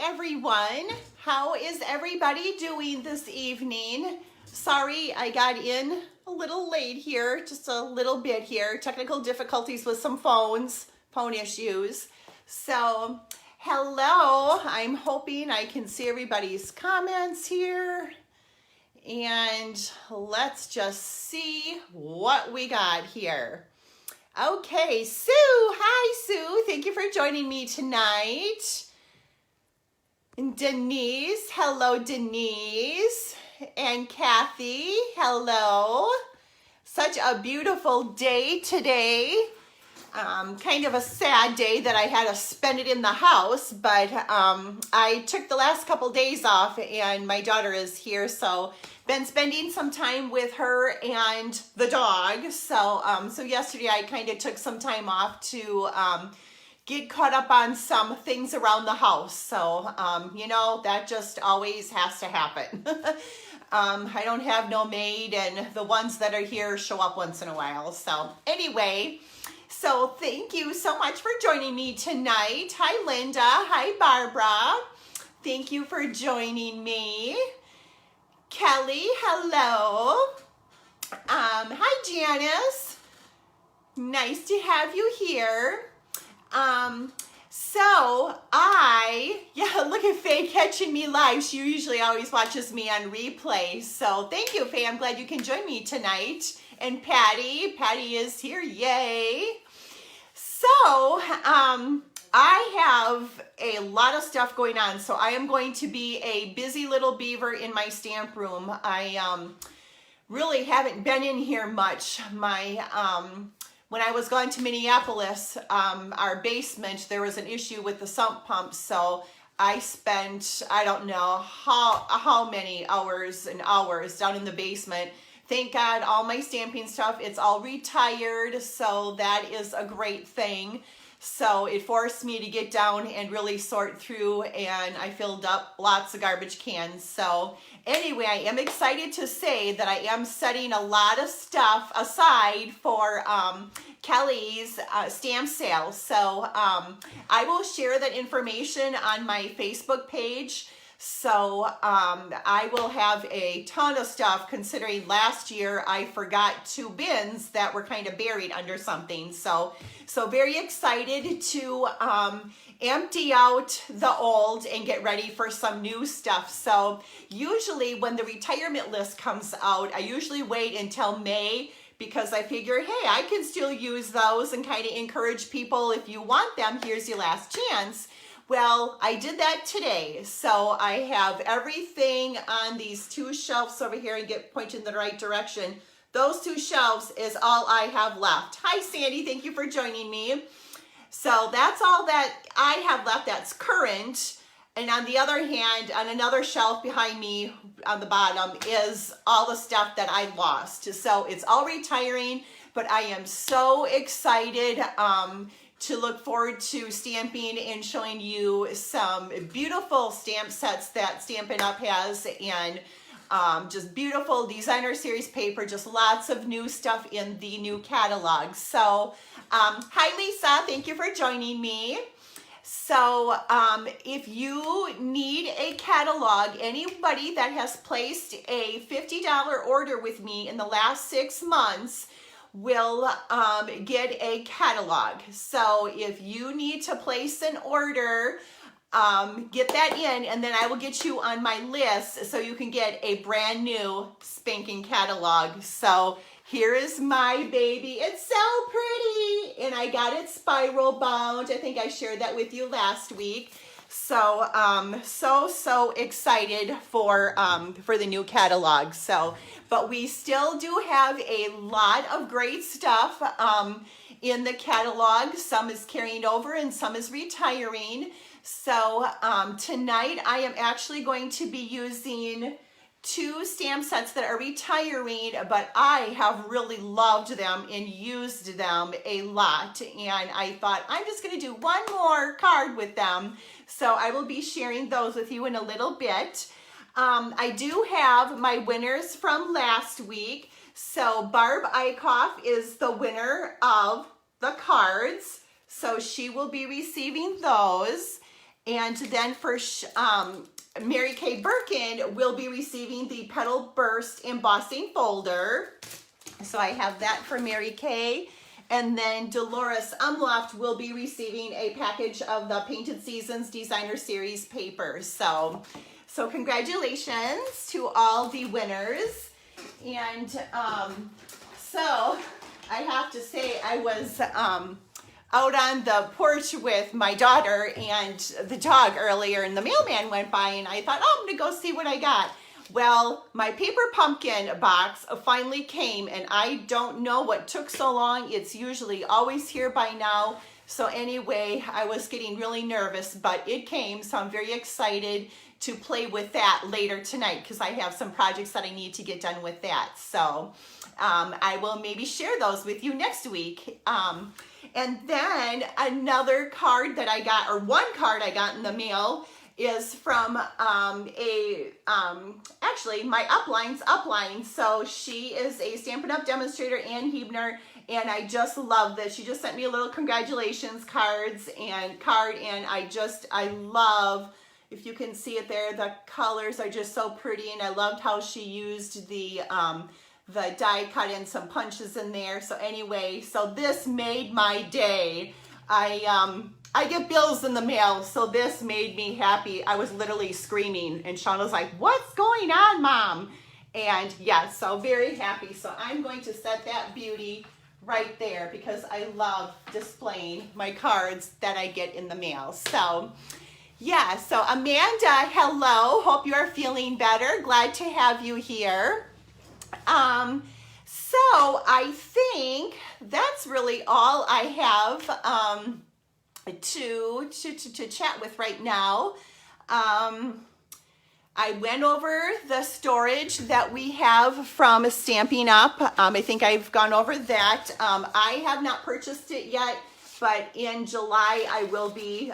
everyone. How is everybody doing this evening? Sorry, I got in a little late here, just a little bit here. Technical difficulties with some phone issues. So, hello. I'm hoping I can see everybody's comments here. And let's just see what we got here. Okay, Sue. Hi, Sue. Thank you for joining me tonight. And Denise. Hello, Denise. And Cathy. Hello. Such a beautiful day today. Kind of a sad day that I had to spend it in the house, but I took the last couple days off and my daughter is here, so been spending some time with her and the dog. So yesterday I kind of took some time off to get caught up on some things around the house. So, you know, that just always has to happen. I don't have no maid, and the ones that are here show up once in a while. So anyway, so thank you so much for joining me tonight. Hi, Linda. Hi, Barbara. Thank you for joining me. Kelly, hello. Hi, Janice. Nice to have you here. Look at Faye catching me live. She usually always watches me on replay. So thank you, Faye. I'm glad you can join me tonight. And Patty is here. Yay. So, I have a lot of stuff going on. So I am going to be a busy little beaver in my stamp room. I really haven't been in here much. When I was going to Minneapolis, our basement, there was an issue with the sump pump, so I spent, I don't know how many hours and hours down in the basement. Thank God, all my stamping stuff, it's all retired, so that is a great thing. So it forced me to get down and really sort through, and I filled up lots of garbage cans. So anyway, I am excited to say that I am setting a lot of stuff aside for Kelly's stamp sale. So I will share that information on my Facebook page. So I will have a ton of stuff, considering last year I forgot 2 bins that were kind of buried under something. So very excited to empty out the old and get ready for some new stuff. So usually when the retirement list comes out, I usually wait until May, because I figure, hey, I can still use those and kind of encourage people, if you want them, here's your last chance. Well, I did that today. So I have everything on these 2 shelves over here, and get pointed in the right direction. Those 2 shelves is all I have left. Hi, Sandy. Thank you for joining me. So that's all that I have left that's current. And on the other hand, on another shelf behind me on the bottom is all the stuff that I lost. So it's all retiring, but I am so excited to look forward to stamping and showing you some beautiful stamp sets that Stampin' Up has, and just beautiful designer series paper, just lots of new stuff in the new catalog. So hi, Lisa. Thank you for joining me. So if you need a catalog, anybody that has placed a $50 order with me in the last 6 months will get a catalog. So if you need to place an order, get that in, and then I will get you on my list so you can get a brand new spanking catalog. So here is my baby. It's so pretty, and I got it spiral bound. I think I shared that with you last week. So so excited for the new catalog. So, but we still do have a lot of great stuff in the catalog. Some is carrying over and some is retiring. So tonight I am actually going to be using 2 stamp sets that are retiring, but I have really loved them and used them a lot. And I thought I'm just going to do 1 more card with them. So I will be sharing those with you in a little bit. I do have my winners from last week. So Barb Eichhoff is the winner of the cards. So she will be receiving those. And then for Mary Kay Birkin will be receiving the Petal Burst embossing folder. So I have that for Mary Kay. And then Dolores Umloft will be receiving a package of the Painted Seasons Designer Series papers. So congratulations to all the winners. And so I have to say I was out on the porch with my daughter and the dog earlier, and the mailman went by, and I thought, oh, I'm gonna go see what I got. Well, my paper pumpkin box finally came, and I don't know what took so long. It's usually always here by now. So anyway, I was getting really nervous, but it came, so I'm very excited to play with that later tonight because I have some projects that I need to get done with that. So I will maybe share those with you next week. And then another card that I got, or one card I got in the mail, is from actually my upline's upline. So she is a Stampin' Up demonstrator, Ann Hebner, and I just love this. She just sent me a little congratulations card, and I love, if you can see it there, the colors are just so pretty, and I loved how she used the die cut and some punches in there. So anyway, so this made my day. I get bills in the mail, so this made me happy. I was literally screaming, and Sean was like, what's going on, Mom? And yeah, so very happy. So I'm going to set that beauty right there because I love displaying my cards that I get in the mail. So yeah, so Amanda, hello. Hope you're feeling better. Glad to have you here. So I think that's really all I have to chat with right now. I went over the storage that we have from Stampin' Up. I think I've gone over that. I have not purchased it yet, but in July I will be.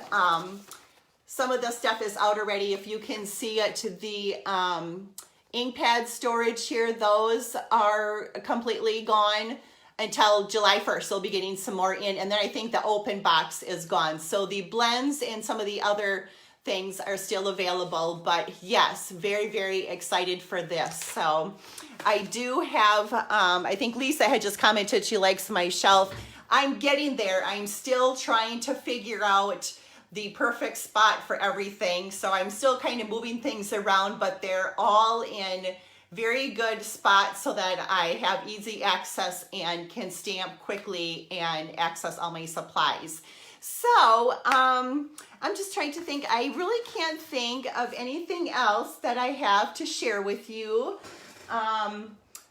Some of the stuff is out already. If you can see it, the ink pad storage here, those are completely gone until July 1st. They'll be getting some more in, and then I think the open box is gone. So the blends and some of the other things are still available, but yes, very, very excited for this. So I do have, I think Lisa had just commented she likes my shelf. I'm getting there. I'm still trying to figure out the perfect spot for everything. So I'm still kind of moving things around, but they're all in very good spots so that I have easy access and can stamp quickly and access all my supplies. So I'm just trying to think. I really can't think of anything else that I have to share with you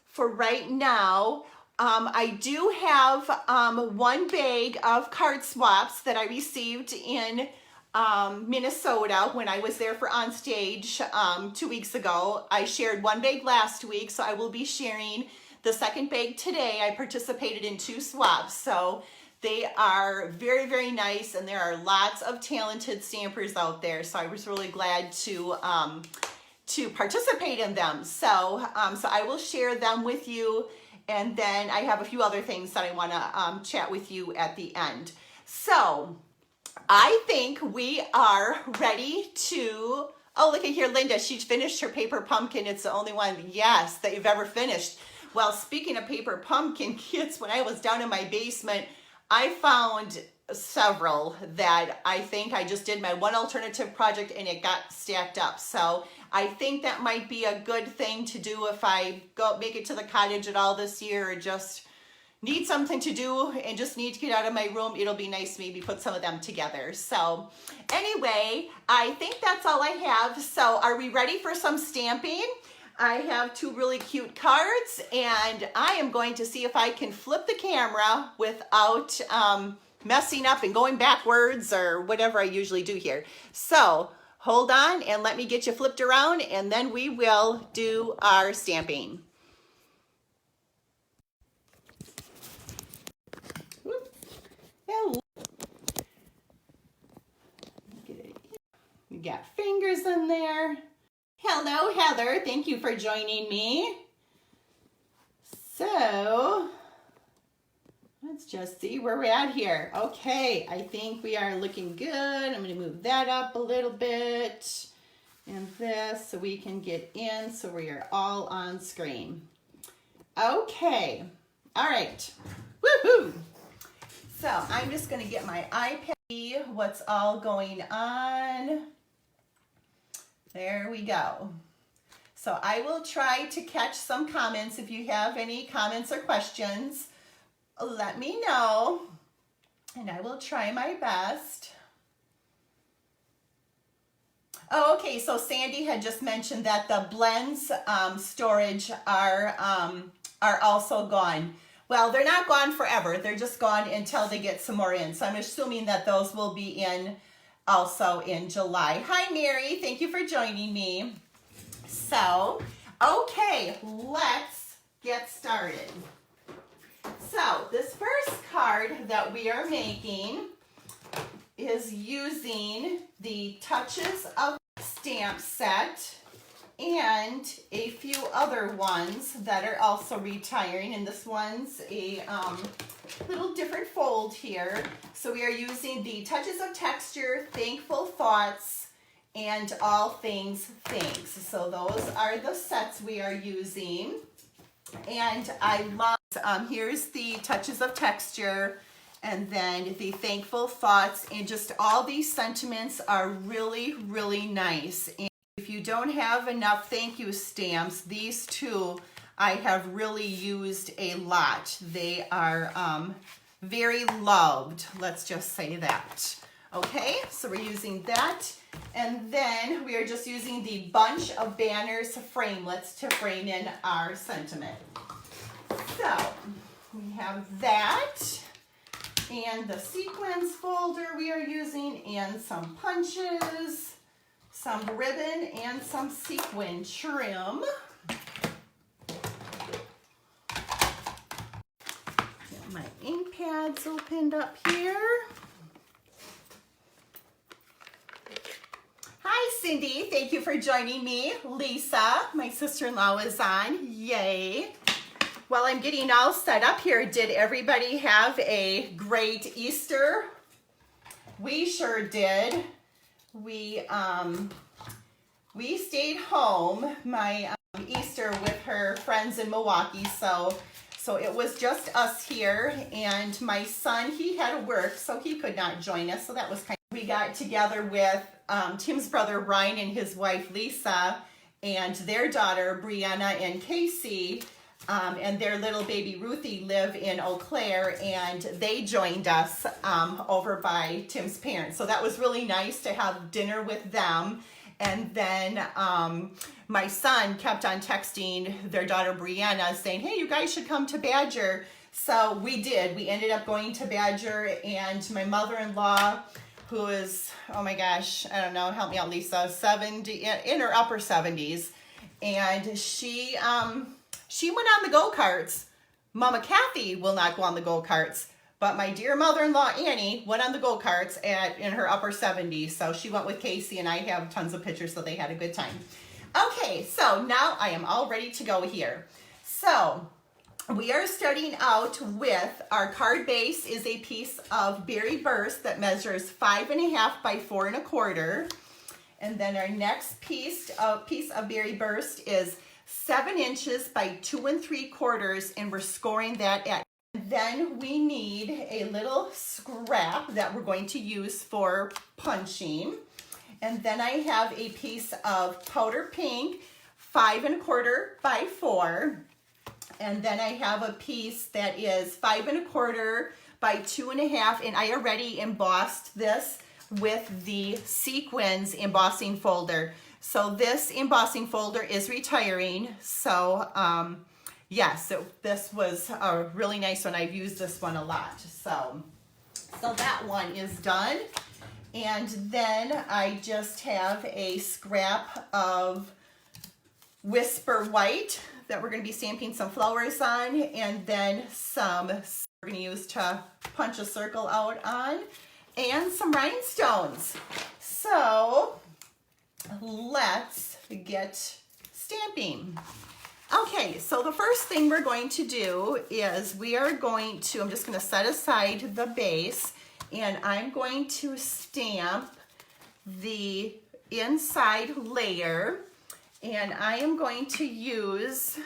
for right now. I do have one bag of card swaps that I received in Minnesota when I was there for On Stage 2 weeks ago. I shared one bag last week, so I will be sharing the second bag today. I participated in 2 swaps, so they are very, very nice, and there are lots of talented stampers out there, so I was really glad to participate in them. So I will share them with you. And then I have a few other things that I want to chat with you at the end. So I think we are ready to, oh, look at here, Linda, she finished her paper pumpkin. It's the only one, yes, that you've ever finished. Well, speaking of paper pumpkin kits, when I was down in my basement, I found several that I think I just did my one alternative project and it got stacked up. So I think that might be a good thing to do if I make it to the cottage at all this year, or just need something to do and just need to get out of my room. It'll be nice to maybe put some of them together. So anyway, I think that's all I have. So are we ready for some stamping? I have 2 really cute cards, and I am going to see if I can flip the camera without messing up and going backwards or whatever I usually do here. So hold on and let me get you flipped around, and then we will do our stamping. Hello. You got fingers in there. Hello, Heather. Thank you for joining me. So, Let's just see where we're at here. Okay, I think we are looking good. I'm going to move that up a little bit and this so we can get in so we are all on screen. Okay, all right, woohoo! So I'm just going to get my iPad, what's all going on. There we go. So I will try to catch some comments. If you have any comments or questions, let me know, and I will try my best. Oh, okay, so Sandy had just mentioned that the blends storage are also gone. Well, they're not gone forever. They're just gone until they get some more in. So I'm assuming that those will be in also in July. Hi, Mary. Thank you for joining me. So, okay, let's get started. So this first card that we are making is using the Touches of stamp set and a few other ones that are also retiring, and this one's a little different fold here. So we are using the Touches of Texture, Thankful Thoughts, and All Things Thanks. So those are the sets we are using, and I love here's the Touches of Texture, and then the Thankful Thoughts, and just all these sentiments are really, really nice. And if you don't have enough thank you stamps, these two I have really used a lot. They are very loved, let's just say that. Okay, so we're using that, and then we are just using the bunch of banners framelets to frame in our sentiment. So we have that, and the sequins folder we are using, and some punches, some ribbon, and some sequin trim. Get my ink pads opened up here. Hi, Cindy. Thank you for joining me. Lisa, my sister-in-law, is on. Yay. While I'm getting all set up here, did everybody have a great Easter? We sure did. We stayed home my Easter with her friends in Milwaukee, so it was just us here, and my son, he had to work, so he could not join us, so that was kind of, we got together with Tim's brother Brian and his wife Lisa and their daughter Brianna and Casey, and their little baby Ruthie live in Eau Claire, and they joined us over by Tim's parents. So that was really nice to have dinner with them. And then my son kept on texting their daughter Brianna saying, hey, you guys should come to Badger. So we did. We ended up going to Badger, and my mother-in-law, who is, oh my gosh, I don't know, help me out, Lisa, 70, in her upper 70s, and she went on the go-karts. Mama Cathy will not go on the go-karts, but my dear mother-in-law Annie went on the go-karts in her upper 70s. So she went with Casey, and I have tons of pictures, so they had a good time. Okay, so now I am all ready to go here. So we are starting out with our card base is a piece of Berry Burst that measures 5.5 by 4 1/4. And then our next piece of Berry Burst is 7 inches by 2 3/4, and we're scoring that at. Then we need a little scrap that we're going to use for punching. And then I have a piece of powder pink, 5 1/4 by 4. And then I have a piece that is 5 1/4 by 2 1/2, and I already embossed this with the sequins embossing folder. So this embossing folder is retiring. So yes, this was a really nice one. I've used this one a lot. So that one is done. And then I just have a scrap of Whisper White that we're going to be stamping some flowers on, and then some we're going to use to punch a circle out on, and some rhinestones. So let's get stamping. Okay, so the first thing we're going to do is I'm just going to set aside the base, and I'm going to stamp the inside layer, and I am going to use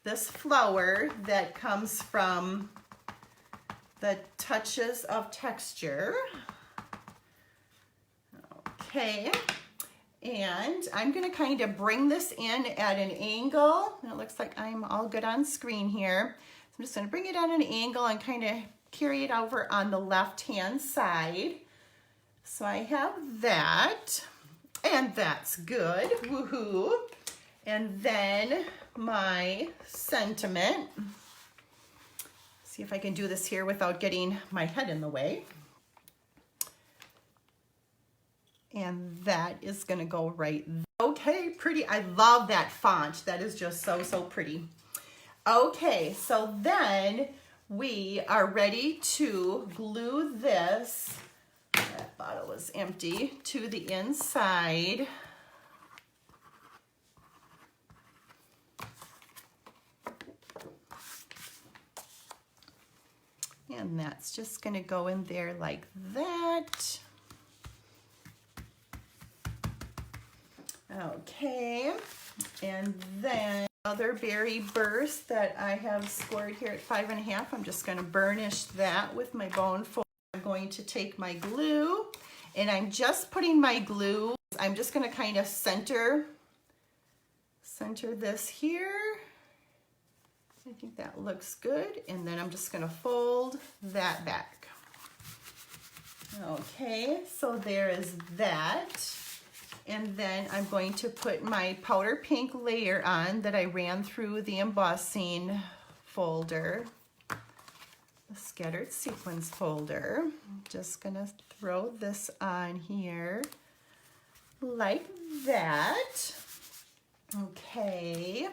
this flower that comes from the Touches of Texture. Okay, and I'm gonna kind of bring this in at an angle. It looks like I'm all good on screen here. So I'm just gonna bring it at an angle and kind of carry it over on the left-hand side. So I have that, and that's good, woohoo. And then my sentiment. See if I can do this here without getting my head in the way. And that is gonna go right there. Okay, pretty. I love that font. That is just so, so pretty. Okay, so then we are ready to glue this, that bottle was empty, to the inside. And that's just gonna go in there like that. Okay, and then other berry burst that I have scored here at 5.5, I'm just gonna burnish that with my bone foil. I'm going to take my glue, and I'm just putting my glue, I'm just gonna kind of center this here. I think that looks good, and then I'm just gonna fold that back. Okay, so there is that. And then I'm going to put my powder pink layer on that I ran through the embossing folder, the scattered sequins folder. I'm just gonna throw this on here like that. Okay.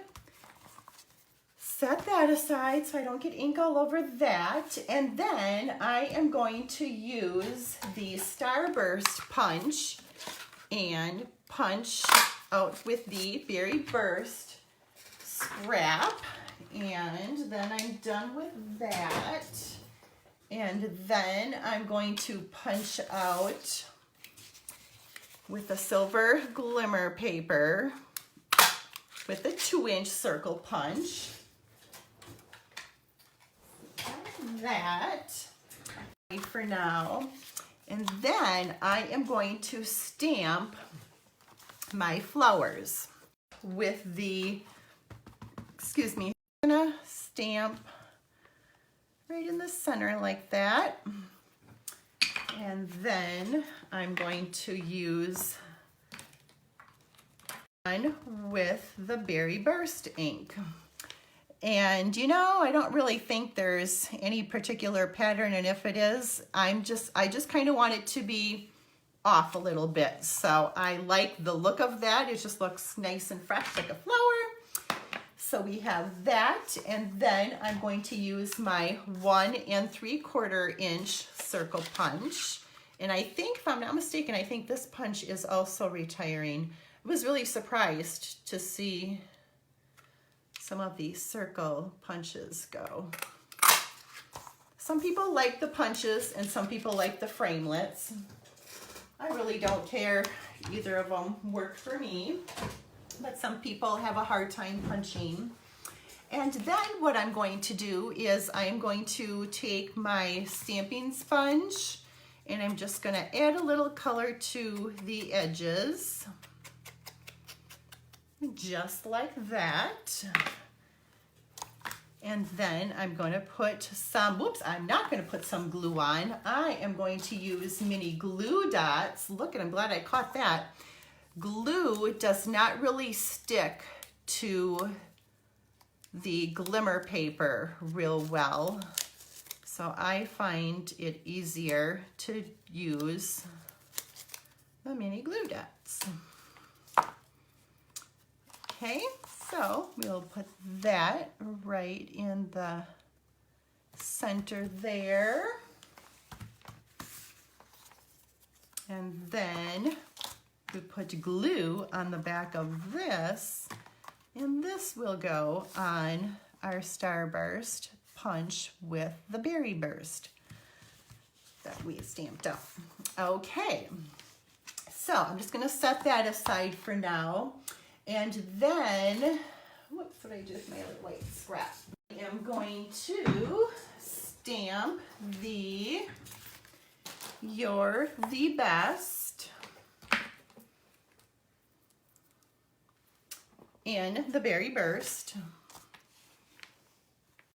Set that aside so I don't get ink all over that. And then I am going to use the Starburst punch and punch out with the Berry Burst scrap. And then I'm done with that. And then I'm going to punch out with a silver glimmer paper with a 2-inch circle punch. That for now. And then I am going to stamp my flowers with the, excuse me, I'm gonna stamp right in the center like that. And then I'm going to use one with the Berry Burst ink. And you know, I don't really think there's any particular pattern, and if it is, I just kind of want it to be off a little bit. So I like the look of that. It just looks nice and fresh like a flower. So we have that, and then I'm going to use my 1 3/4 inch circle punch. And I think, if I'm not mistaken, I think this punch is also retiring. I was really surprised to see some of these circle punches go. Some people like the punches and some people like the framelits. I really don't care. Either of them work for me, but some people have a hard time punching. And then what I'm going to do is I'm going to take my stamping sponge and I'm just gonna add a little color to the edges. Just like that. And then I'm going to put some, whoops, I'm not going to put some glue on. I am going to use mini glue dots. Look, and I'm glad I caught that. Glue does not really stick to the glimmer paper real well. So I find it easier to use the mini glue dots. Okay, so we'll put that right in the center there. And then we put glue on the back of this And this will go on our Starburst punch with the Berry Burst that we stamped up. Okay, so I'm just gonna set that aside for now. And then, whoops, what I just made a white scrap. I am going to stamp the You're the Best in the Berry Burst.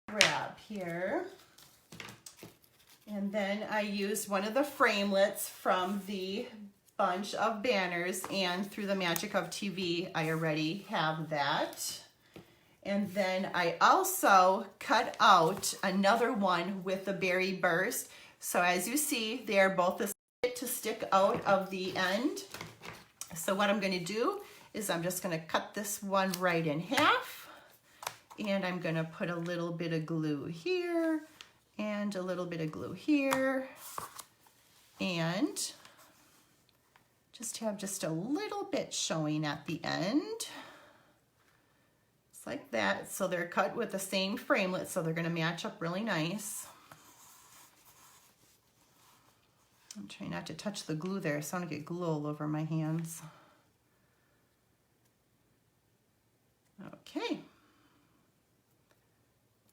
Grab here. And then I used one of the framelits from the bunch of banners, and through the magic of TV, I already have that. And then I also cut out another one with the Berry Burst. So as you see, they're both the to stick out of the end. So what I'm gonna do is I'm just gonna cut this one right in half, and I'm gonna put a little bit of glue here and a little bit of glue here, and just have just a little bit showing at the end. Just like that. So they're cut with the same framelit, so they're gonna match up really nice. I'm trying not to touch the glue there, so I don't get glue all over my hands. Okay.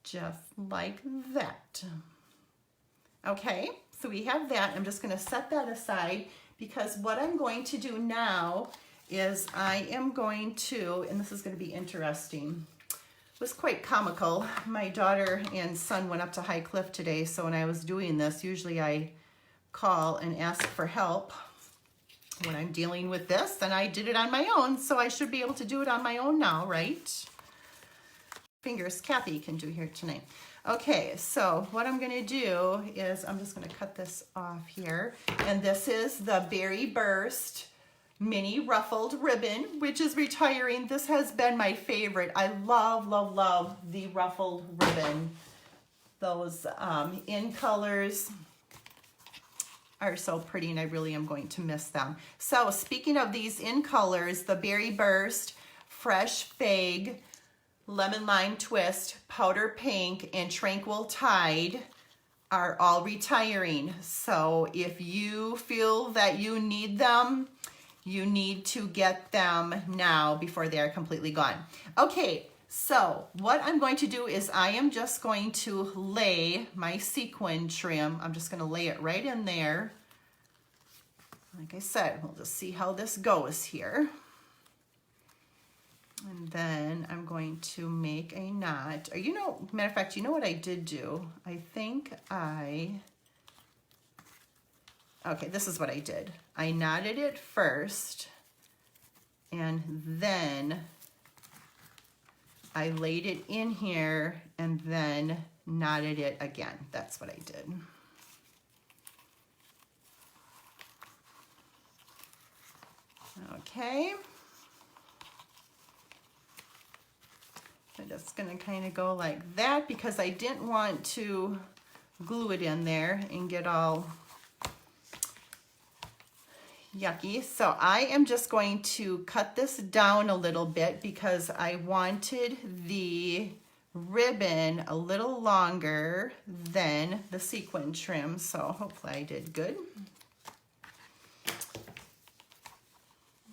Just like that. Okay, so we have that. I'm just gonna set that aside, because what I'm going to do now is I am going to, and this is going to be interesting. It was quite comical. My daughter and son went up to High Cliff today, so when I was doing this, usually I call and ask for help when I'm dealing with this, and I did it on my own, so I should be able to do it on my own now, right? Fingers Cathy can do here tonight. Okay, so what I'm gonna do is I'm just gonna cut this off here. And this is the Berry Burst mini ruffled ribbon, which is retiring. This has been my favorite. I love, love, love the ruffled ribbon. Those in colors are so pretty, and I really am going to miss them. So speaking of these in colors, the Berry Burst, Fresh Fig, Lemon Lime Twist, Powder Pink, and Tranquil Tide are all retiring. So if you feel that you need them, you need to get them now before they are completely gone. Okay, so what I'm going to do is I am just going to lay my sequin trim. I'm just gonna lay it right in there. Like I said, we'll just see how this goes here. And then I'm going to make a knot. Or, you know, matter of fact, you know what I did do? I think okay, this is what I did. I knotted it first, and then I laid it in here and then knotted it again. That's what I did. Okay. I'm just gonna kind of go like that because I didn't want to glue it in there and get all yucky. So I am just going to cut this down a little bit because I wanted the ribbon a little longer than the sequin trim. So hopefully I did good.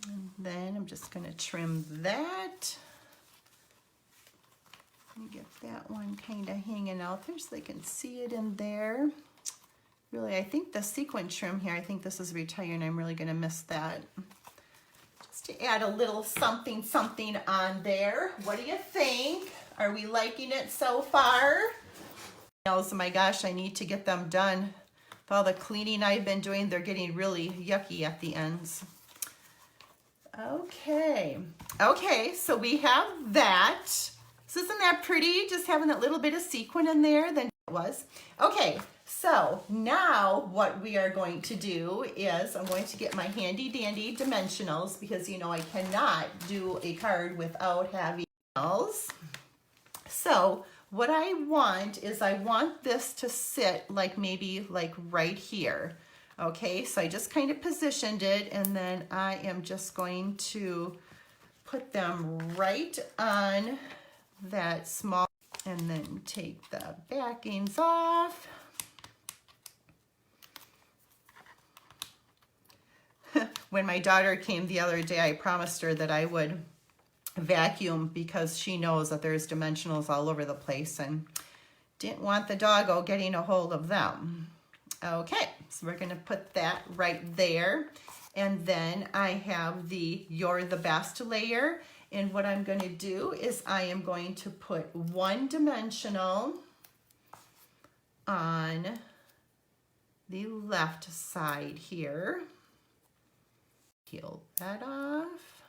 And then I'm just gonna trim that. Let me get that one kind of hanging out there so they can see it in there. Really, I think the sequin trim here, I think this is retiring. I'm really gonna miss that. Just to add a little something, something on there. What do you think? Are we liking it so far? Oh my gosh, I need to get them done. With all the cleaning I've been doing, they're getting really yucky at the ends. Okay, so we have that. So isn't that pretty? Just having that little bit of sequin in there than it was. Okay, so now what we are going to do is I'm going to get my handy dandy dimensionals because you know I cannot do a card without having dimensionals. So what I want is I want this to sit like maybe like right here. Okay, so I just kind of positioned it and then I am just going to put them right on that small, and then take the backings off. When my daughter came the other day, I promised her that I would vacuum because she knows that there's dimensionals all over the place and didn't want the doggo getting a hold of them. Okay, so we're gonna put that right there. And then I have the You're the Best layer. And what I'm gonna do is I am going to put one dimensional on the left side here. Peel that off.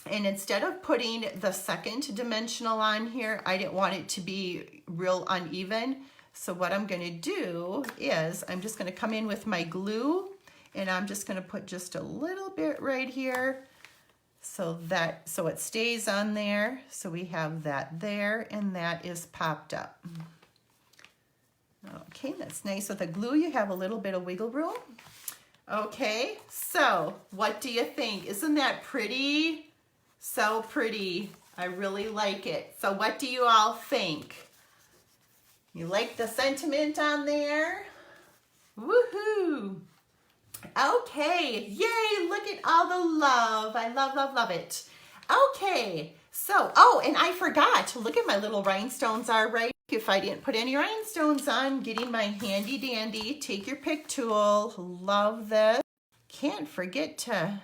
And instead of putting the second dimensional on here, I didn't want it to be real uneven. So what I'm gonna do is I'm just gonna come in with my glue, and I'm just gonna put just a little bit right here so it stays on there. So we have that there, and that is popped up. Okay, that's nice. With the glue, you have a little bit of wiggle room. Okay, so what do you think? Isn't that pretty? So pretty. I really like it. So what do you all think? You like the sentiment on there? Woohoo! Okay, yay, look at all the love. I love, love, love it. Okay, so, oh, and I forgot. Look at my little rhinestones are right. If I didn't put any rhinestones on, getting my handy dandy take your pick tool. Love this. Can't forget to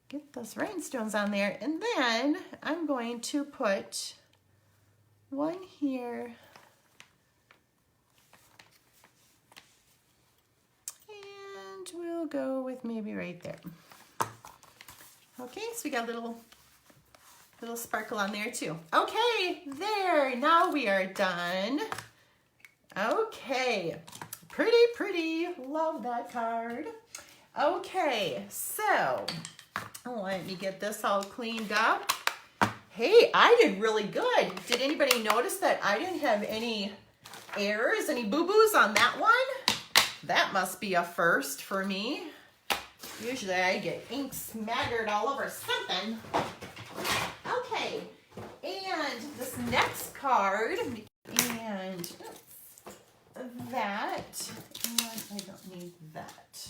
get those rhinestones on there. And then I'm going to put one here. And we'll go with maybe right there. Okay, so we got a little sparkle on there too. Okay, there, now we are done. Okay, pretty, pretty, love that card. Okay, so let me get this all cleaned up. Hey, I did really good. Did anybody notice that I didn't have any errors, any boo-boos on that one? That must be a first for me. Usually I get ink smattered all over something. Okay, and this next card, and that, and I don't need that.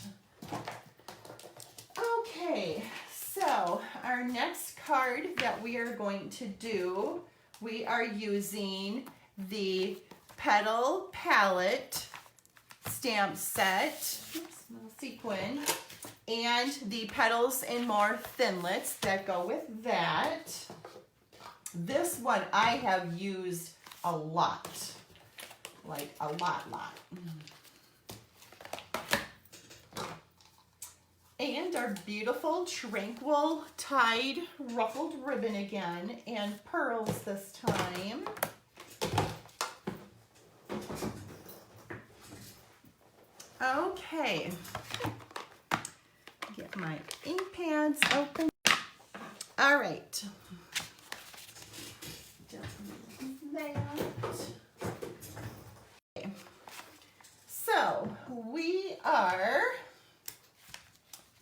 Okay, so our next card that we are going to do, we are using the Petal Palette stamp set, oops, little sequin, and the Petals and More Thinlits that go with that. This one I have used a lot, like a lot. And our beautiful tranquil tied ruffled ribbon again, and pearls this time. Okay, get my ink pads open. All right. Okay. So we are,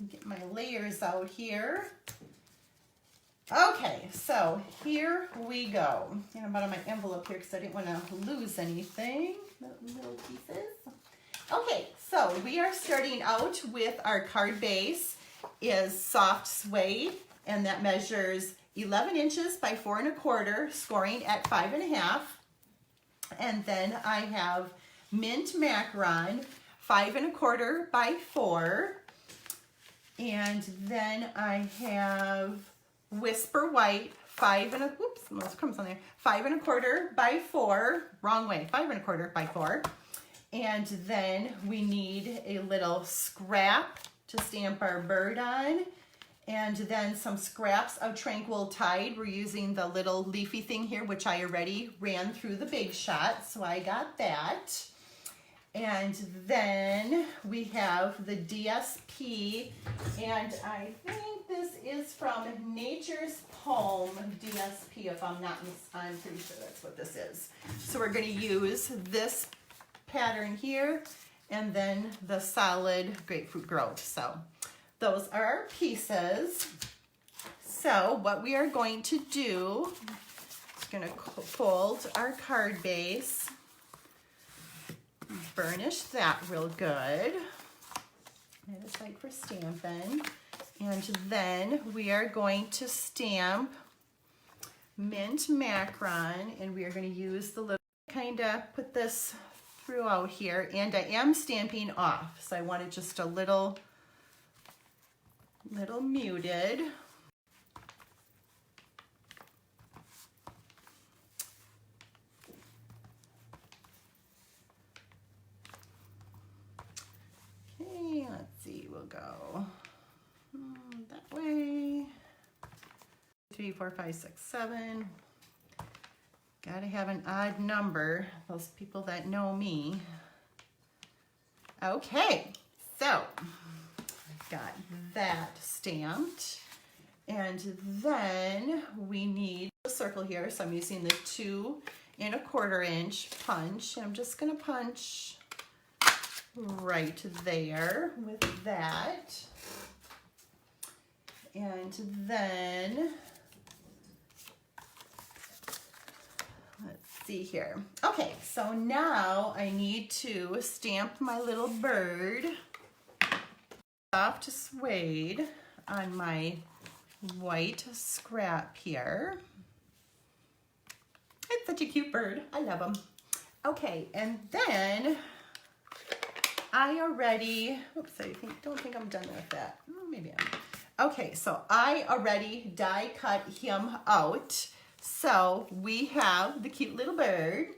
get my layers out here. Okay, so here we go. And I'm out of my envelope here because I didn't want to lose anything. Little pieces. Okay, so we are starting out with our card base is soft suede, and that measures 11 inches by 4 1/4, scoring at 5 1/2. And then I have mint macaron, 5 1/4 by 4. And then I have whisper white, 5 1/4 by 4, wrong way, 5 1/4 by 4. And then we need a little scrap to stamp our bird on. And then some scraps of Tranquil Tide. We're using the little leafy thing here, which I already ran through the Big Shot, so I got that. And then we have the DSP, and I think this is from Nature's Poem DSP, if I'm pretty sure that's what this is. So we're gonna use this pattern here, and then the solid Grapefruit Grove. So those are our pieces. So what we are going to do is going to fold our card base, burnish that real good. That is like for stamping. And then we are going to stamp mint macron, and we are going to use the little, kind of put this throughout here, and I am stamping off, so I want it just a little muted. Okay, let's see, we'll go that way. 3, 4, 5, 6, 7. Gotta have an odd number, those people that know me. Okay, so I've got that stamped. And then we need a circle here, so I'm using the 2 1/4 inch punch. And I'm just gonna punch right there with that. And then let's see here. Okay, so now I need to stamp my little bird, soft suede, on my white scrap here. It's such a cute bird. I love him. Okay, and then I already, oops, don't think I'm done with that. Maybe I am. Okay, so I already die cut him out. So we have the cute little bird,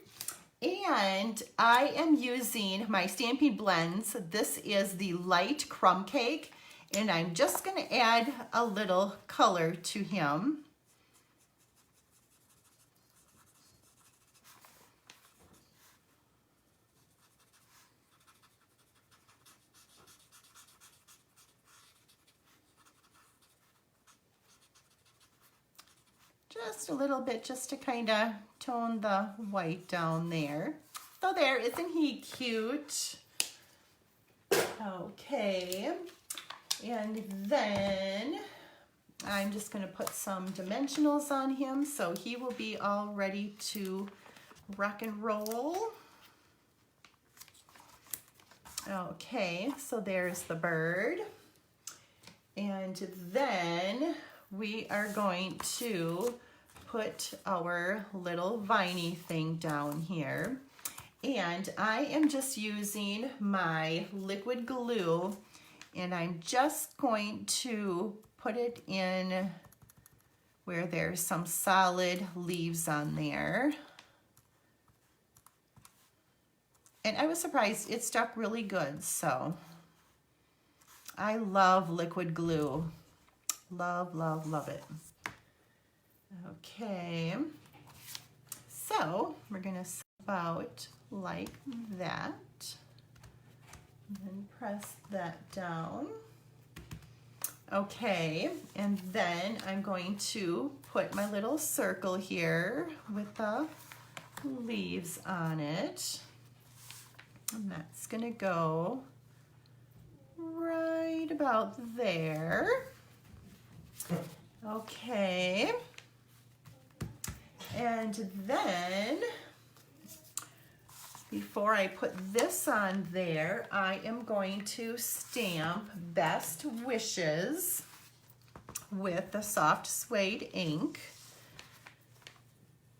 and I am using my Stampin' Blends. This is the light crumb cake, and I'm just gonna add a little color to him. Just a little bit, just to kind of tone the white down there. So there, isn't he cute? Okay, and then I'm just going to put some dimensionals on him, so he will be all ready to rock and roll. Okay, so there's the bird. And then we are going to put our little viney thing down here. And I am just using my liquid glue, and I'm just going to put it in where there's some solid leaves on there. And I was surprised, it stuck really good, so I love liquid glue. Love, love, love it. Okay, so we're gonna set about like that, and press that down. Okay, and then I'm going to put my little circle here with the leaves on it, and that's gonna go right about there. Okay, and then before I put this on there, I am going to stamp Best Wishes with the soft suede ink.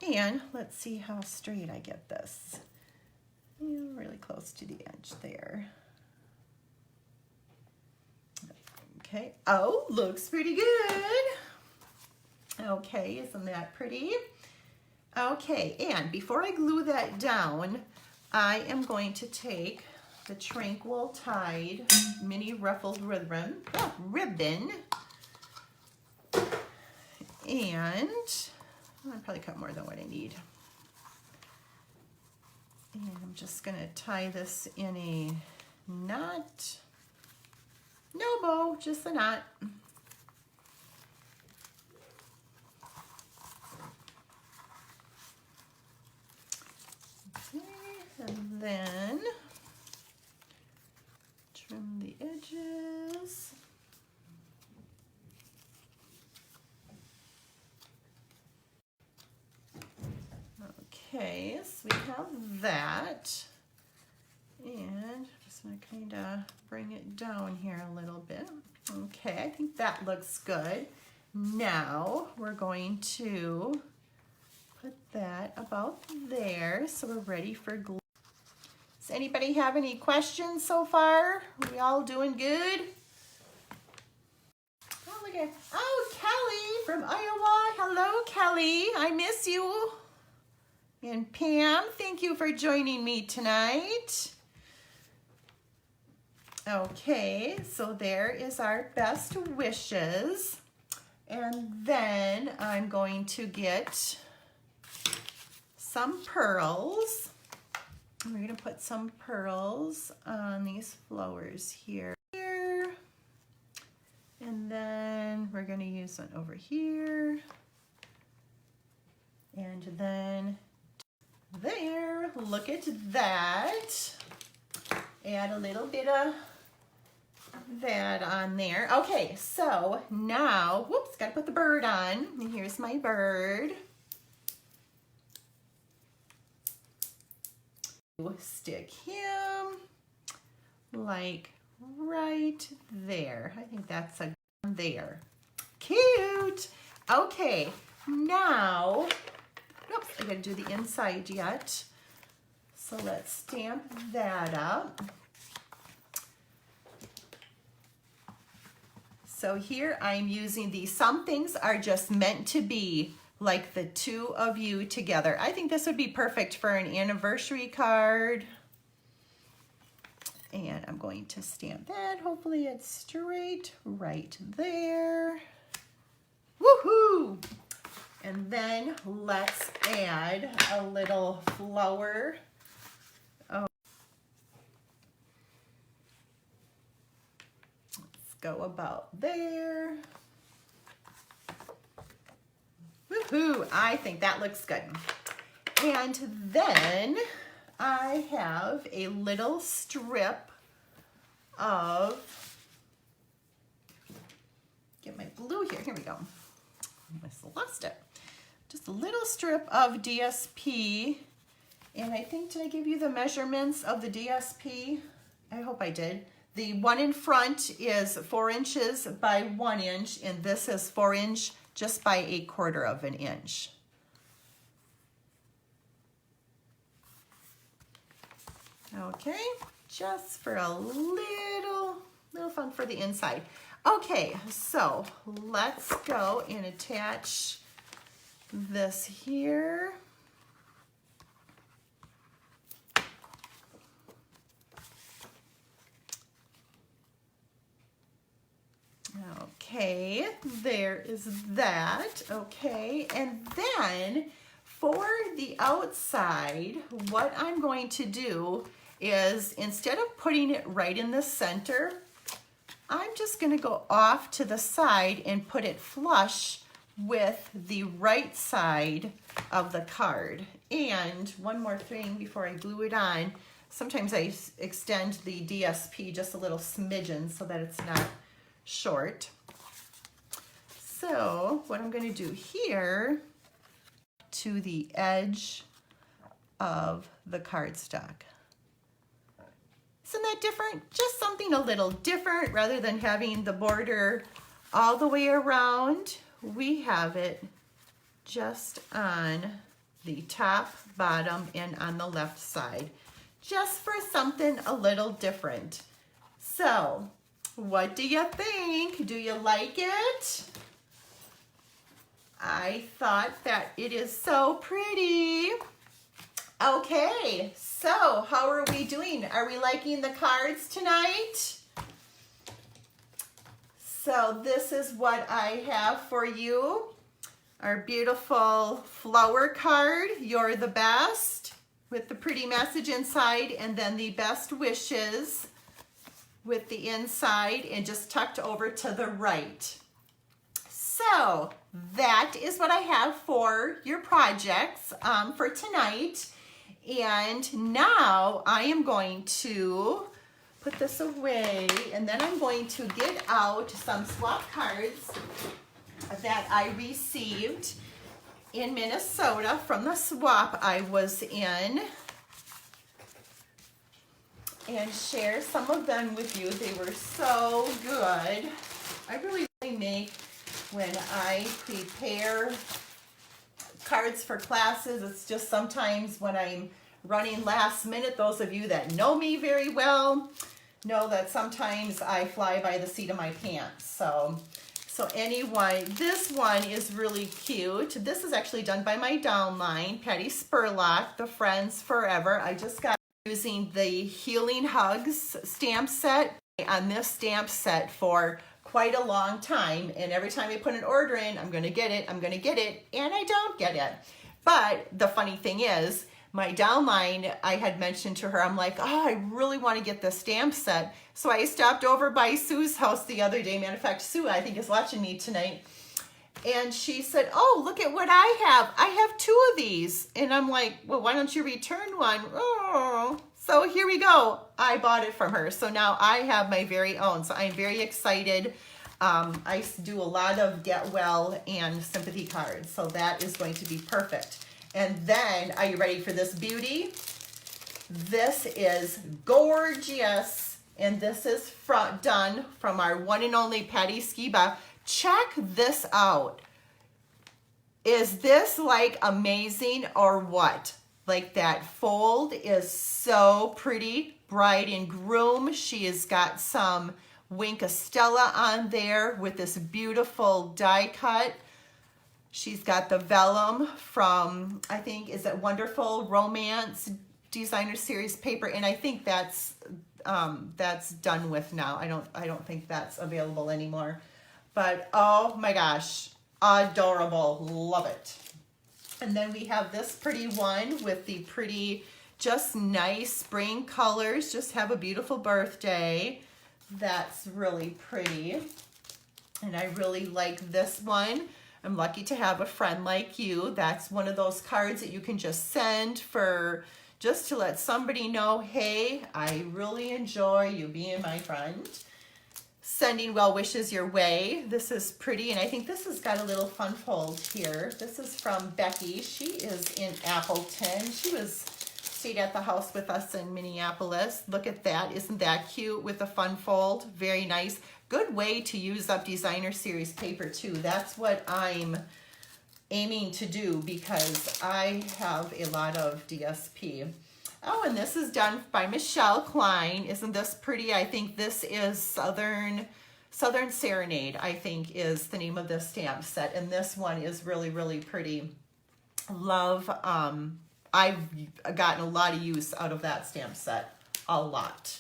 And let's see how straight I get this. Yeah, really close to the edge there. Okay, oh, looks pretty good. Okay, isn't that pretty? Okay, and before I glue that down, I am going to take the Tranquil Tide mini ruffled ribbon, and I'll probably cut more than what I need. And I'm just gonna tie this in a knot. No bow, just a knot. Okay, and then trim the edges. so we have that. And just gonna kind of bring it down here a little bit. Okay, I think that looks good. Now we're going to put that about there, so we're ready for glue. Does anybody have any questions so far? Are we all doing good? Oh, look at, oh, Kelly from Iowa. Hello, Kelly. I miss you. And Pam, thank you for joining me tonight. Okay, so there is our best wishes. And then I'm going to get some pearls. We're going to put some pearls on these flowers here. And then we're going to use one over here. And then there. Look at that. Add a little bit of that on there. Okay, so now, whoops, gotta put the bird on. And here's my bird. Stick him like right there. I think that's a there. Cute. Okay, now, oops, I gotta do the inside yet. So let's stamp that up. So here I'm using these. Some things are just meant to be like the two of you together. I think this would be perfect for an anniversary card. And I'm going to stamp that. Hopefully it's straight right there. Woohoo! And then let's add a little flower. Oh. Let's go about there. Woohoo! I think that looks good. And then I have a little strip of, get my glue here we go. I just lost it. Just a little strip of DSP. And I think, did I give you the measurements of the DSP? I hope I did. The one in front is 4 inches by 1 inch, and this is 4 inch just by 1/4 of an inch. Okay, just for a little fun for the inside. Okay, so let's go and attach this here. Okay, there is that. Okay, and then for the outside, what I'm going to do is, instead of putting it right in the center, I'm just going to go off to the side and put it flush with the right side of the card. And one more thing before I glue it on, sometimes I extend the DSP just a little smidgen so that it's not short. So what I'm going to do here, to the edge of the cardstock. Isn't that different? Just something a little different. Rather than having the border all the way around, we have it just on the top, bottom, and on the left side, just for something a little different. So what do you think? Do you like it? I thought that it is so pretty. Okay, so how are we doing? Are we liking the cards tonight? So this is what I have for you. Our beautiful flower card, You're the Best, with the pretty message inside, and then the best wishes with the inside and just tucked over to the right. So that is what I have for your projects for tonight. And now I am going to put this away, and then I'm going to get out some swap cards that I received. in Minnesota from the swap I was in and share some of them with you. They were so good. I really make when I prepare cards for classes. It's just sometimes when I'm running last minute, those of you that know me very well know that sometimes I fly by the seat of my pants. So anyway, this one is really cute. This is actually done by my downline, Patty Spurlock, the Friends Forever. I just got using the Healing Hugs stamp set on this stamp set for quite a long time, and every time I put an order in, I'm gonna get it, and I don't get it. But the funny thing is, my downline, I had mentioned to her, I'm like, oh, I really want to get the stamp set. So I stopped over by Sue's house the other day. Matter of fact, Sue, I think, is watching me tonight. And she said, oh, look at what I have. I have 2 of these. And I'm like, well, why don't you return one? Oh, so here we go. I bought it from her. So now I have my very own. So I'm very excited. I do a lot of get well and sympathy cards. So that is going to be perfect. And then, are you ready for this beauty? This is gorgeous. And this is done from our one and only Patty Skiba. Check this out. Is this like amazing or what? Like that fold is so pretty. Bride and groom. She has got some Wink Estella on there with this beautiful die cut. She's got the vellum from, I think, is it Wonderful Romance Designer Series paper, and I think that's done with now. I don't think that's available anymore. But oh my gosh, adorable, love it. And then we have this pretty one with the pretty, just nice spring colors. Just have a beautiful birthday. That's really pretty, and I really like this one. I'm lucky to have a friend like you. That's one of those cards that you can just send for just to let somebody know, hey, I really enjoy you being my friend. Sending well wishes your way. This is pretty, and I think this has got a little fun fold here. This is from Becky. She is in Appleton. She stayed at the house with us in Minneapolis. Look at that. Isn't that cute with the fun fold? Very nice. Good way to use up Designer Series paper too. That's what I'm aiming to do because I have a lot of DSP. Oh, and this is done by Michelle Klein. Isn't this pretty? I think this is Southern Serenade, I think is the name of this stamp set. And this one is really, really pretty. Love, I've gotten a lot of use out of that stamp set, a lot.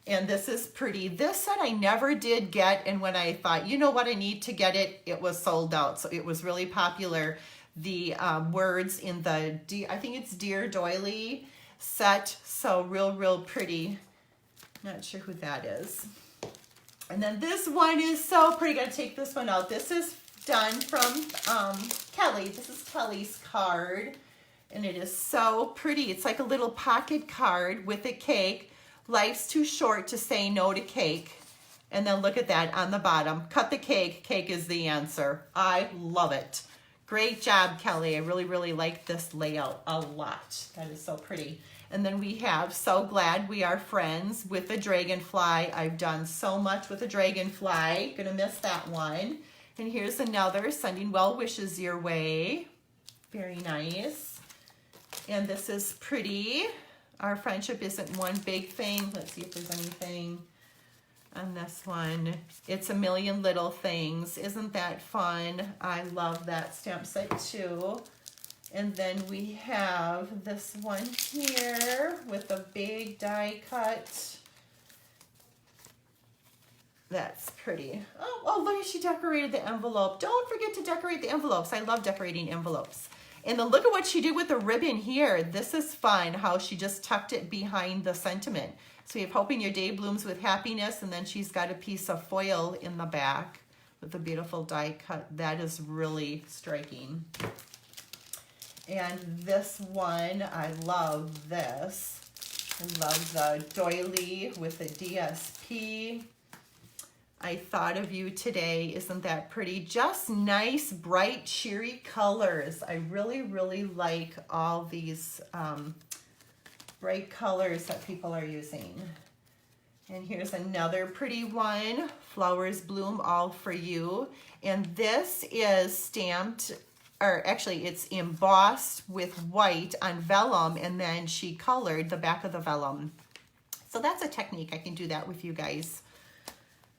And this is pretty. This set I never did get, and when I thought, you know what, I need to get it, it was sold out. So it was really popular. The words in the, I think it's Dear Doily set, so real pretty. Not sure who that is. And then this one is so pretty. Gotta take this one out. This is done from Kelly. This is Kelly's card, and it is so pretty. It's like a little pocket card with a cake. Life's too short to say no to cake. And then look at that on the bottom. Cut the cake. Cake is the answer. I love it. Great job, Kelly. I really like this layout a lot. That is so pretty. And then we have So Glad We Are Friends with the dragonfly. I've done so much with the dragonfly. Gonna miss that one. And here's another, Sending Well Wishes Your Way. Very nice. And this is pretty. Our friendship isn't one big thing. Let's see if there's anything on this one. It's a million little things. Isn't that fun? I love that stamp set too. And then we have this one here with a big die cut. That's pretty. Oh, look, she decorated the envelope. Don't forget to decorate the envelopes. I love decorating envelopes. And then look at what she did with the ribbon here. This is fun, how she just tucked it behind the sentiment. So you have Hoping Your Day Blooms with Happiness, and then she's got a piece of foil in the back with a beautiful die cut. That is really striking. And this one, I love this. I love the doily with the DSP. I thought of you today. Isn't that pretty? Just nice, bright, cheery colors. I really, really like all these bright colors that people are using. And here's another pretty one. Flowers bloom all for you. And this is stamped, or actually it's embossed with white on vellum, and then she colored the back of the vellum. So that's a technique. I can do that with you guys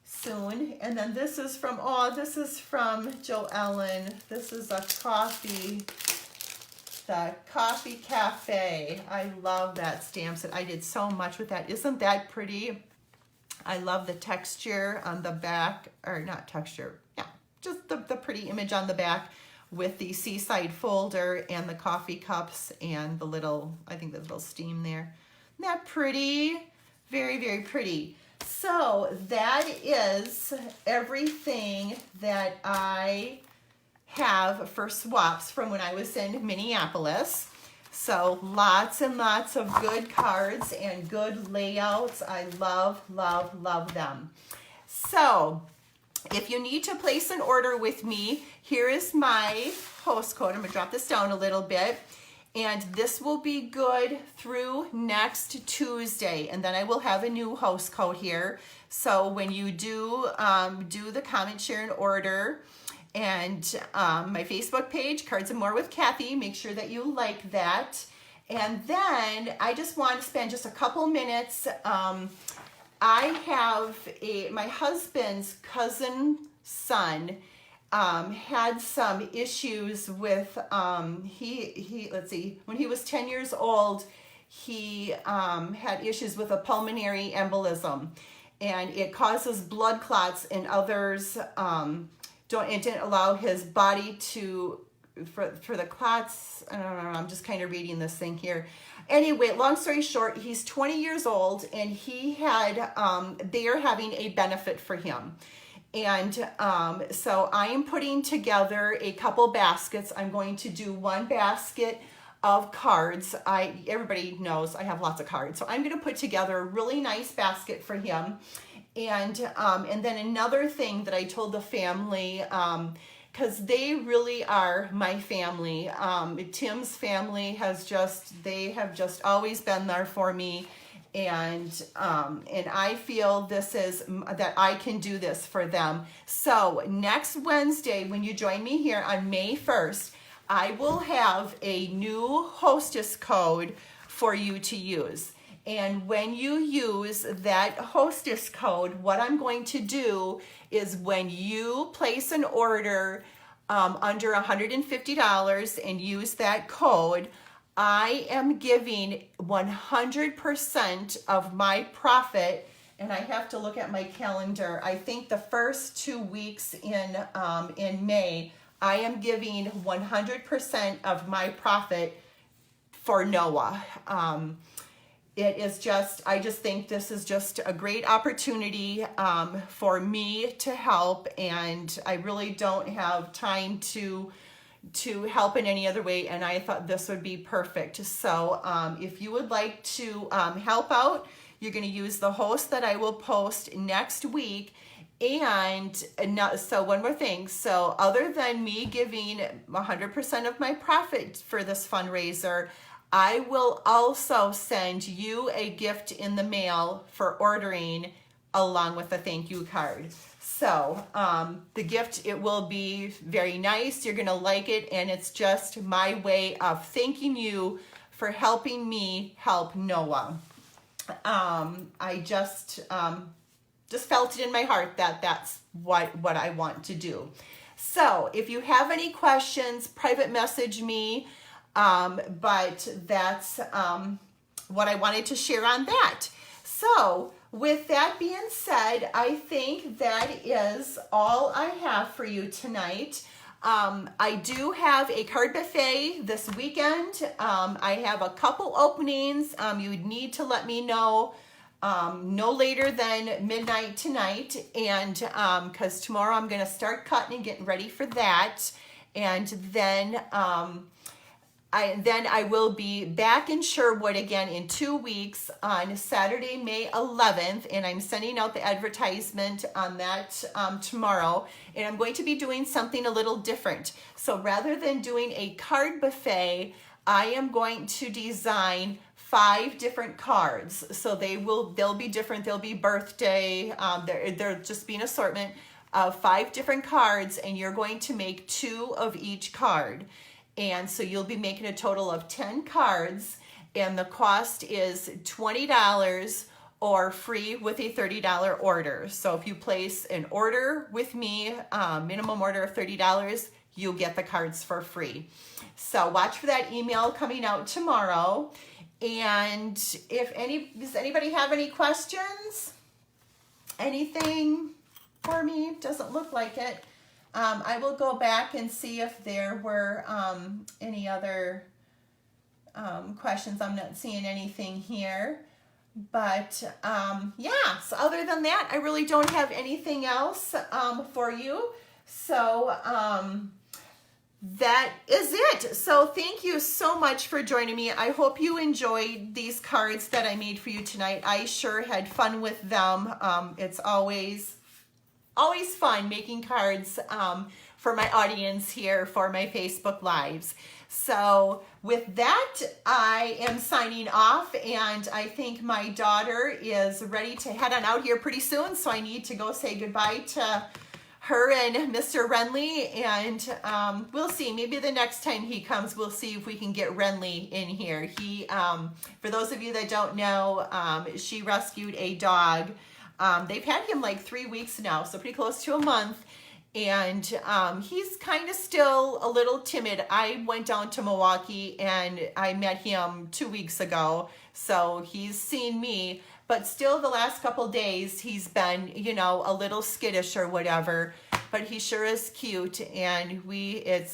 soon. And then this is from, Joellen. This is a coffee, the Coffee Cafe. I love that stamp set. I did so much with that. Isn't that pretty? I love the texture on the back, or not texture, yeah, just the pretty image on the back with the seaside folder and the coffee cups and the little, I think the little steam there. Isn't that pretty? Very, very pretty. So that is everything that I have for swaps from when I was in Minneapolis. So lots and lots of good cards and good layouts. I love, love, love them. So if you need to place an order with me, here is my host code. I'm gonna drop this down a little bit. And this will be good through next Tuesday. And then I will have a new host code here. So when you do the comment, share, and order, and my Facebook page, Cards and More with Cathy, make sure that you like that. And then I just want to spend just a couple minutes. I have my husband's cousin's son had some issues with, let's see, when he was 10 years old, he had issues with a pulmonary embolism, and it causes blood clots, and others it didn't allow his body to, for the clots, I don't know, I'm just kind of reading this thing here. Anyway, long story short, he's 20 years old, and he had, they are having a benefit for him. And so I am putting together a couple baskets. I'm going to do one basket of cards. Everybody knows I have lots of cards. So I'm going to put together a really nice basket for him. And then another thing that I told the family, because they really are my family. Tim's family they have just always been there for me. And I feel this is, that I can do this for them. So next Wednesday, when you join me here on May 1st, I will have a new hostess code for you to use. And when you use that hostess code, what I'm going to do is when you place an order under $150 and use that code, I am giving 100% of my profit, and I have to look at my calendar. I think the first 2 weeks in May, I am giving 100% of my profit for Noah. It is just, I just think this is just a great opportunity for me to help, and I really don't have time to help in any other way, and I thought this would be perfect. So if you would like to help out, you're going to use the host that I will post next week. And so one more thing, so other than me giving 100% of my profit for this fundraiser, I will also send you a gift in the mail for ordering along with a thank you card. So the gift, it will be very nice. You're gonna like it, and it's just my way of thanking you for helping me help Noah. I just felt it in my heart that that's what I want to do. So if you have any questions, private message me. But that's what I wanted to share on that. So with that being said, I think that is all I have for you tonight. I do have a card buffet this weekend. I have a couple openings. You would need to let me know no later than midnight tonight, and because tomorrow I'm going to start cutting and getting ready for that. And then Then I will be back in Sherwood again in 2 weeks on Saturday, May 11th, and I'm sending out the advertisement on that tomorrow, and I'm going to be doing something a little different. So rather than doing a card buffet, I am going to design 5 different cards. So they'll be different. They'll be birthday. They'll just be an assortment of 5 different cards, and you're going to make 2 of each card. And so you'll be making a total of 10 cards, and the cost is $20 or free with a $30 order. So if you place an order with me, minimum order of $30, you'll get the cards for free. So watch for that email coming out tomorrow. And does anybody have any questions? Anything for me? Doesn't look like it. I will go back and see if there were any other questions. I'm not seeing anything here. But yeah, so other than that, I really don't have anything else for you. So that is it. So thank you so much for joining me. I hope you enjoyed these cards that I made for you tonight. I sure had fun with them. It's always fun making cards for my audience here for my Facebook Lives. So with that, I am signing off, and I think my daughter is ready to head on out here pretty soon, so I need to go say goodbye to her and Mr. Renly, and we'll see. Maybe the next time he comes, we'll see if we can get Renly in here. He, for those of you that don't know, she rescued a dog. They've had him like 3 weeks now, so pretty close to a month. And he's kind of still a little timid. I went down to Milwaukee and I met him 2 weeks ago. So he's seen me, but still the last couple days he's been, you know, a little skittish or whatever, but he sure is cute. And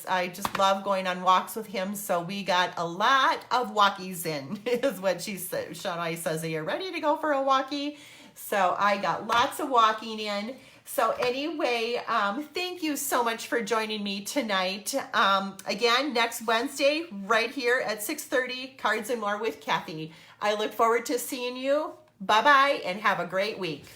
I just love going on walks with him. So we got a lot of walkies in is what she said. Shawnai says, are you ready to go for a walkie? So I got lots of walking in. So anyway, thank you so much for joining me tonight. Again, next Wednesday, right here at 6:30, Cards and More with Cathy. I look forward to seeing you. Bye-bye, and have a great week.